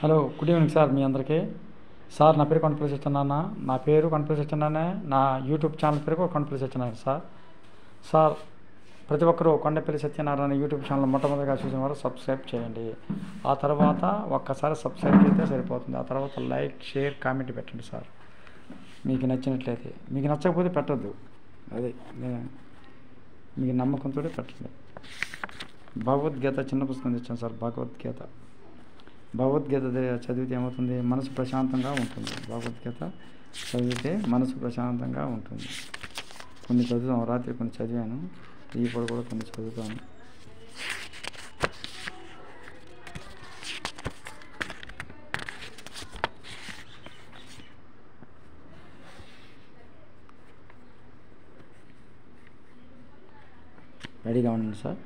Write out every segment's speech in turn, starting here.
Hello, good evening sir. మీ అందరికీ sir, నా పేరు కొండపల్లి సత్యనారాయణ. నా పేరు కొండపల్లి సత్యనారాయణ. నా యూట్యూబ్ ఛానల్ పేరు కొండపల్లి సత్యనారాయణ సార్. సార్, ప్రతి ఒక్కరూ కొండపల్లి సత్యనారాయణ యూట్యూబ్ ఛానల్ మొట్టమొదటిగా చూసిన వారు సబ్స్క్రైబ్ చేయండి. ఆ తర్వాత ఒక్కసారి సబ్స్క్రైబ్ చేస్తే సరిపోతుంది. ఆ తర్వాత లైక్, షేర్, కామెంట్ పెట్టండి సార్, మీకు నచ్చినట్లయితే. మీకు నచ్చకపోతే పెట్టద్దు, అదే మీకు నమ్మకంతో పెట్టండి. భగవద్గీత చిన్న పుస్తకం తెచ్చాను సార్. భగవద్గీత చదివితే ఏమవుతుంది? మనసు ప్రశాంతంగా ఉంటుంది. భగవద్గీత చదివితే మనసు ప్రశాంతంగా ఉంటుంది. కొన్ని చదువుతాం, రాత్రి కొన్ని చదివాను, ఇప్పుడు కూడా కొన్ని చదువుతాను. రెడీగా ఉండండి సార్.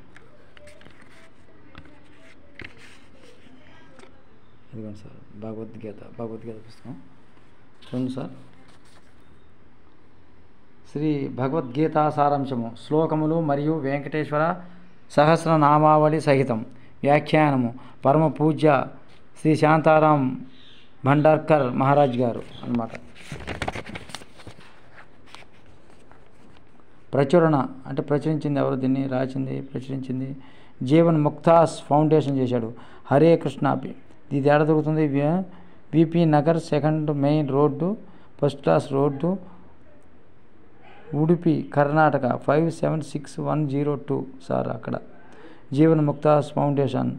ఇదిగోండి సార్, భగవద్గీత పుస్తకం చూడండి సార్. శ్రీ భగవద్గీత సారాంశము, శ్లోకములు మరియు వెంకటేశ్వర సహస్రనామావళి సహితం వ్యాఖ్యానము పరమ పూజ్య శ్రీ శాంతారాం భండార్కర్ మహారాజ్ గారు అన్నమాట. ప్రచురణ అంటే ప్రచురించింది ఎవరు? దీన్ని ప్రచురించింది జీవన్ ముక్తాస్ ఫౌండేషన్ చేశాడు. హరే కృష్ణ. ఇది ఎక్కడ దొరుకుతుంది? VP Nagar, 2nd main road, first class road, Udupi, Karnataka 576102 sir. అక్కడ Jeevan Muktas Foundation.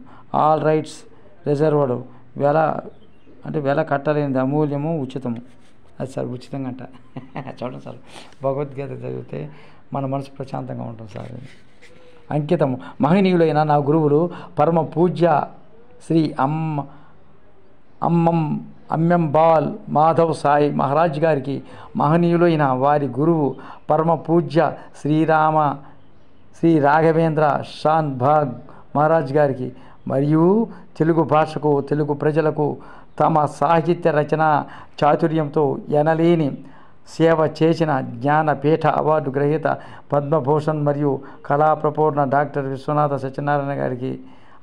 All rights reserved. వెల కట్టలేనిది, అమూల్యము, ఉచితము. అది సార్, ఉచితంగా అంట. చూడండి సార్, భగవద్గీత చదివితే మన మనసు ప్రశాంతంగా ఉంటుంది సార్. అంకితము, మహనీయులైన నా గురువులు పరమ పూజ్య శ్రీ అమ్మెంబాల్ మాధవ్ సాయి మహారాజ్ గారికి, మహనీయులైన వారి గురువు పరమ పూజ్య శ్రీ రాఘవేంద్ర షాన్ భాగ్ మహారాజ్ గారికి, మరియు తెలుగు భాషకు, తెలుగు ప్రజలకు తమ సాహిత్య రచన చాతుర్యంతో ఎనలేని సేవ చేసిన జ్ఞానపీఠ అవార్డు గ్రహీత పద్మభూషణ్ మరియు కళాప్రపూర్ణ డాక్టర్ విశ్వనాథ సత్యనారాయణ గారికి,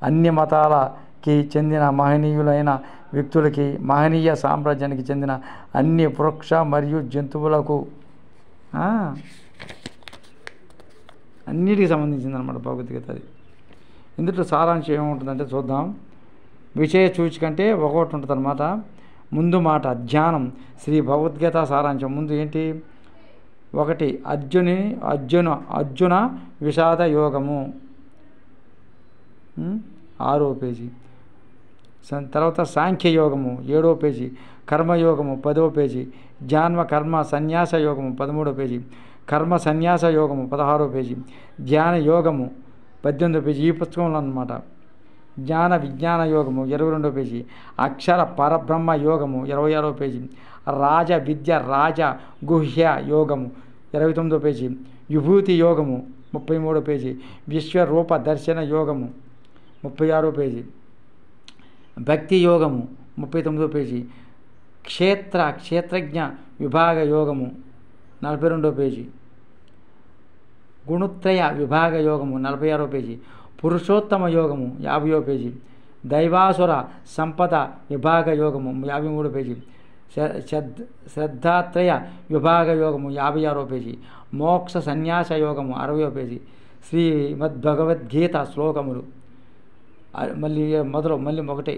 అన్ని మతాలకి చెందిన మహనీయులైన వ్యక్తులకి, మహనీయ సామ్రాజ్యానికి చెందిన అన్ని వృక్ష మరియు జంతువులకు, అన్నిటికి సంబంధించింది అనమాట భగవద్గీత. అది ఇందులో సారాంశం ఏముంటుందంటే చూద్దాం. విషయ సూచికంటే ఒకటి ఉంటుంది అనమాట. ముందు మాట ధ్యానం. శ్రీ భగవద్గీత సారాంశం ముందు ఏంటి? 1 అర్జున విషాద యోగము, 6వ పేజీ. తర్వాత సాంఖ్యయోగము 7వ పేజీ, కర్మయోగము 10వ పేజీ, జ్ఞాన కర్మ సన్యాస యోగము 13వ పేజీ, కర్మ సన్యాస యోగము 16వ పేజీ, ధ్యాన యోగము 18వ పేజీ. ఈ పుస్తకంలో అన్నమాట. జ్ఞాన విజ్ఞాన యోగము 22వ పేజీ, అక్షర పరబ్రహ్మ యోగము 26వ పేజీ, రాజ విద్య రాజ గుహ్య యోగము 29వ పేజీ, విభూతి యోగము 33వ పేజీ, విశ్వరూప దర్శన యోగము 36వ పేజీ, భక్తి యోగము 39వ పేజీ, క్షేత్రజ్ఞ విభాగ యోగము 42వ పేజీ, గుణత్రయ విభాగ యోగము 46వ పేజీ, పురుషోత్తమ యోగము 50వ పేజీ, దైవాసుర సంపద విభాగ యోగము 53వ పేజీ, శ్రద్ధాత్రయ విభాగ యోగము 56వ పేజీ, మోక్ష సన్యాస యోగము 60వ పేజీ, శ్రీమద్భగవద్గీత శ్లోకములు మళ్ళీ 1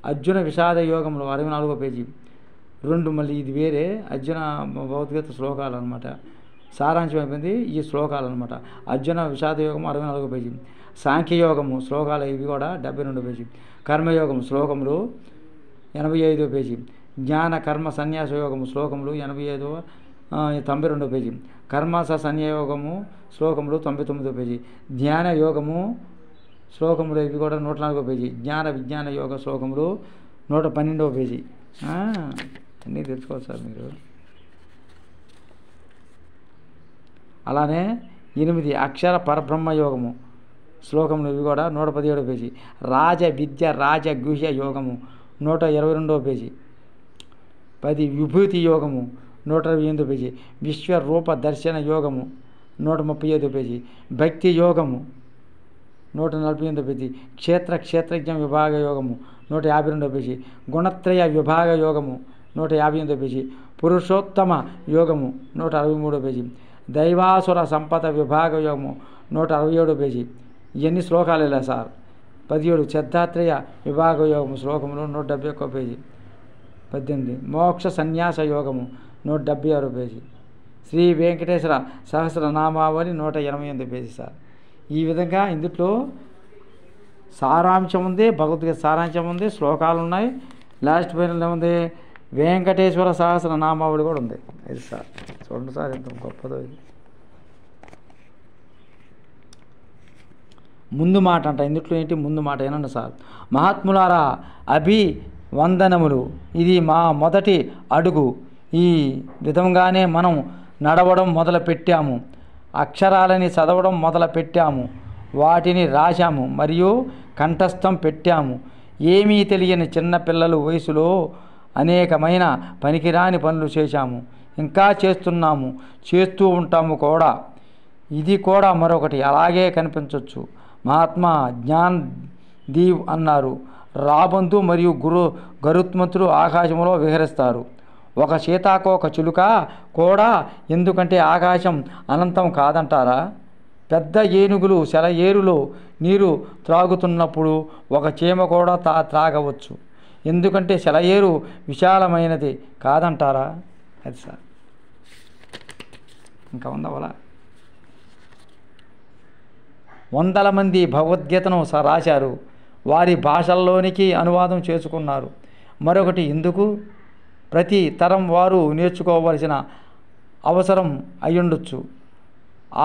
అర్జున విషాద యోగములు 64వ పేజీ 2 మళ్ళీ ఇది వేరే అర్జున భగవద్గీత శ్లోకాలు అనమాట. సారాంశం అయిపోయింది ఈ శ్లోకాలు అనమాట. అర్జున విషాద యోగము 64వ పేజీ, సాంఖ్యయోగము శ్లోకాలు ఇవి కూడా 72వ పేజీ, కర్మయోగము శ్లోకములు 85వ పేజీ, జ్ఞాన కర్మ సన్యాస యోగము శ్లోకములు 92వ పేజీ, కర్మ సన్యాయోగము శ్లోకములు 99వ పేజీ, ధ్యాన యోగము శ్లోకములు ఇవి కూడా 104వ పేజీ, జ్ఞాన విజ్ఞాన యోగ శ్లోకములు 112వ పేజీ. అన్నీ తెలుసుకోవాలి సార్ మీరు. అలానే 8 అక్షర పరబ్రహ్మ యోగము శ్లోకములు ఇవి కూడా 117వ పేజీ, రాజ విద్య రాజ గుహ్య యోగము 122వ పేజీ, 10 విభూతి యోగము 128వ పేజీ, విశ్వరూప దర్శన యోగము 135వ పేజీ, భక్తి యోగము 148 పేజీ, క్షేత్రజ్ఞ విభాగ యోగము 152వ పేజీ. గుణత్రయ విభాగ యోగము 158వ పేజీ. పురుషోత్తమ యోగము 163వ పేజీ. దైవాసుర సంపద విభాగ యోగము 167వ పేజీ. ఇవన్నీ శ్లోకాలు ఇలా సార్. 17 శ్రద్ధాత్రయ విభాగ యోగము శ్లోకములు 171వ పేజీ. 18 మోక్ష సన్యాస యోగము 176వ పేజీ. శ్రీ వెంకటేశ్వర సహస్రనామావళి 188వ పేజీ సార్. ఈ విధంగా ఇందులో సారాంశం ఉంది, భగవద్గీత సారాంశం ఉంది, శ్లోకాలు ఉన్నాయి. లాస్ట్ పైన ఏముంది, వెంకటేశ్వర సహస్రనామావళి కూడా ఉంది. ఇది సార్ చూడండి సార్, ఎంత గొప్పదో ఇది. ముందు మాట అంట, ఇందుట్లో ఏంటి ముందు మాట ఏనండి సార్. మహాత్ములారా అభివందనములు, ఇది మా మొదటి అడుగు. ఈ విధంగానే మనం నడవడం మొదలు పెట్టాము, అక్షరాలని చదవడం మొదలు పెట్టాము, వాటిని రాశాము మరియు కంఠస్థం పెట్టాము. ఏమీ తెలియని చిన్నపిల్లలు వయసులో అనేకమైన పనికిరాని పనులు చేశాము, ఇంకా చేస్తున్నాము, చేస్తూ ఉంటాము కూడా. ఇది కూడా మరొకటి అలాగే కనిపించవచ్చు. మహాత్మా జ్ఞాన్ దీవ్ అన్నారు. రాబందు మరియు గరుత్మంతులు ఆకాశంలో విహరిస్తారు. ఒక సీతాకోక చిలుక కూడా, ఎందుకంటే ఆకాశం అనంతం కాదంటారా? పెద్ద ఏనుగులు సెలయేరులో నీరు త్రాగుతున్నప్పుడు ఒక చీమ కూడా త్రాగవచ్చు, ఎందుకంటే సెలయేరు విశాలమైనది కాదంటారా? అది సార్. ఇంకా ఉందవలా 100 మంది భగవద్గీతను రాశారు, వారి భాషల్లోనికి అనువాదం చేసుకున్నారు. మరొకటి ఎందుకు, ప్రతి తరం వారు నేర్చుకోవలసిన అవసరం అయ్యుండొచ్చు.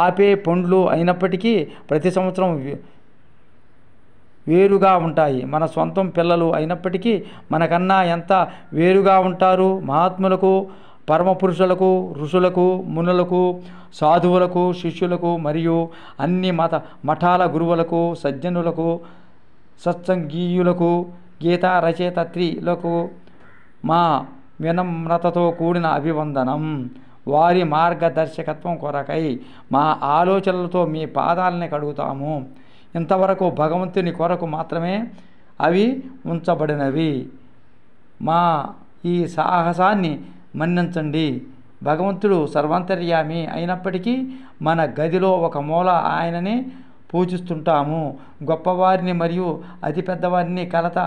ఆపే పండ్లు అయినప్పటికీ ప్రతి సంవత్సరం వేరుగా ఉంటాయి. మన సొంతం పిల్లలు అయినప్పటికీ మనకన్నా ఎంత వేరుగా ఉంటారు. మహాత్ములకు, పరమపురుషులకు, ఋషులకు, మునులకు, సాధువులకు, శిష్యులకు మరియు అన్ని మఠాల గురువులకు, సజ్జనులకు, సత్సంగీయులకు, గీతా రచయిత్రులకు మా వినమ్రతతో కూడిన అభివందనం. వారి మార్గదర్శకత్వం కొరకై మా ఆలోచనలతో మీ పాదాలని కడుగుతాము. ఇంతవరకు భగవంతుని కొరకు మాత్రమే అవి ఉంచబడినవి. మా ఈ సాహసాన్ని మన్నించండి. భగవంతుడు సర్వాంతర్యామి అయినప్పటికీ మన గదిలో ఒక మూల ఆయనని పూజిస్తుంటాము. గొప్పవారిని మరియు అతి పెద్దవారిని కలత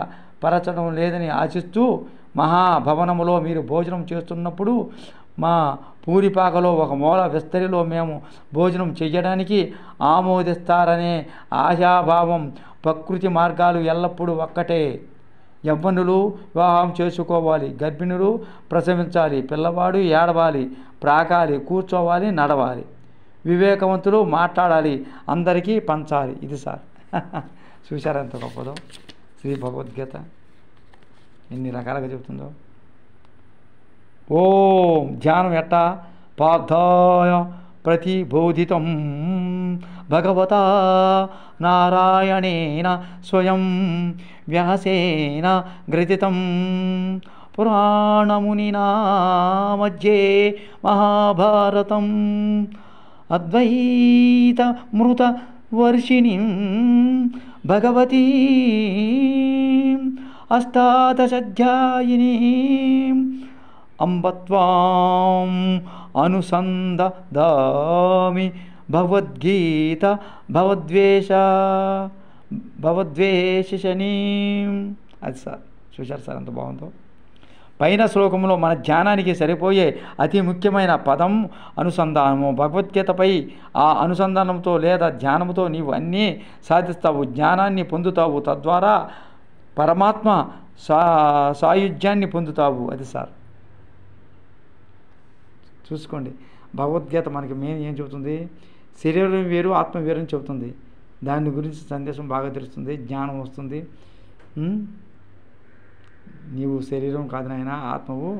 పరచడం లేదని ఆశిస్తూ మహాభవనములో మీరు భోజనం చేస్తున్నప్పుడు మా పూరిపాకలో ఒక మూల విస్తరిలో మేము భోజనం చెయ్యడానికి ఆమోదిస్తారనే ఆశాభావం. ప్రకృతి మార్గాలు ఎల్లప్పుడూ ఒక్కటే. యవ్వనులు వివాహం చేసుకోవాలి, గర్భిణులు ప్రసవించాలి, పిల్లవాడు ఏడవాలి, ప్రాకాలి, కూర్చోవాలి, నడవాలి, వివేకవంతులు మాట్లాడాలి, అందరికీ పంచాలి. ఇది సార్. చూశారా ఎంత గొప్పదో శ్రీ భగవద్గీత, ఎన్ని రకాలుగా చెబుతుందో. ఓం ధ్యానం ఎట్టా పార్థాయ ప్రతిబోధితం భగవతా నారాయణేన స్వయం వ్యాసేన గ్రథితం పురాణమునినా మధ్యే మహాభారతం అద్వైత మృత వర్షిణీం భగవతీ అష్టాదశాధ్యాయినీం అంబత్వాం అనుసంధామి భగవద్గీత భగవద్వేషణీం. అది సార్. చూశారు సార్ ఎంత బాగుందో. పైన శ్లోకంలో మన ధ్యానానికి సరిపోయే అతి ముఖ్యమైన పదం అనుసంధానము. భగవద్గీతపై ఆ అనుసంధానంతో లేదా ధ్యానంతో నీవు అన్నీ సాధిస్తావు, జ్ఞానాన్ని పొందుతావు, తద్వారా పరమాత్మ సాయుధ్యాన్ని పొందుతావు. అది సార్. చూసుకోండి, భగవద్గీత మనకి మెయిన్ ఏం చెబుతుంది, శరీరం వేరు ఆత్మ వేరు అని చెబుతుంది. దాని గురించి సందేశం బాగా తెలుస్తుంది, జ్ఞానం వస్తుంది. నీవు శరీరం కాదు నాయన, ఆత్మవు.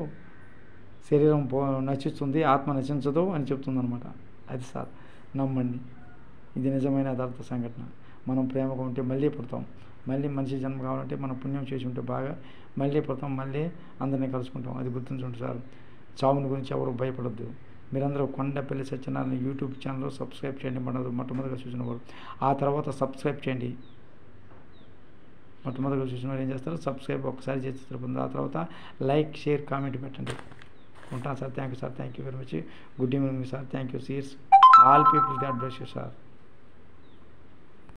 శరీరం నశిస్తుంది, ఆత్మ నశించదు అని చెప్తుంది అనమాట. అది సార్, నమ్మండి. ఇది నిజమైన యథార్థ సంఘటన. మనం ప్రేమగా ఉంటే మళ్ళీ పుడతాం. మళ్ళీ మనిషి జన్మ కావాలంటే మనం పుణ్యం చేసి ఉంటే బాగా మళ్ళీ పుడతాం, మళ్ళీ అందరినీ కలుసుకుంటాం. అది గుర్తుంచుంటే సార్. చావుని గురించి ఎవరు భయపడద్దు. మీరందరూ కొండపల్లి సత్యనారాయణ యూట్యూబ్ ఛానల్లో సబ్స్క్రైబ్ చేయండి. మొట్టమొదటిగా చూసిన వారు, ఆ తర్వాత సబ్స్క్రైబ్ చేయండి. మొట్టమొదటిగా చూసిన వారు ఏం చేస్తారు, సబ్స్క్రైబ్ ఒకసారి చేస్తారు. ఆ తర్వాత లైక్, షేర్, కామెంట్ పెట్టండి. ఉంటాను sir. Thank you sir. Thank you very much. Good evening sir. Thank you. Cheers all peoples. God bless you sir.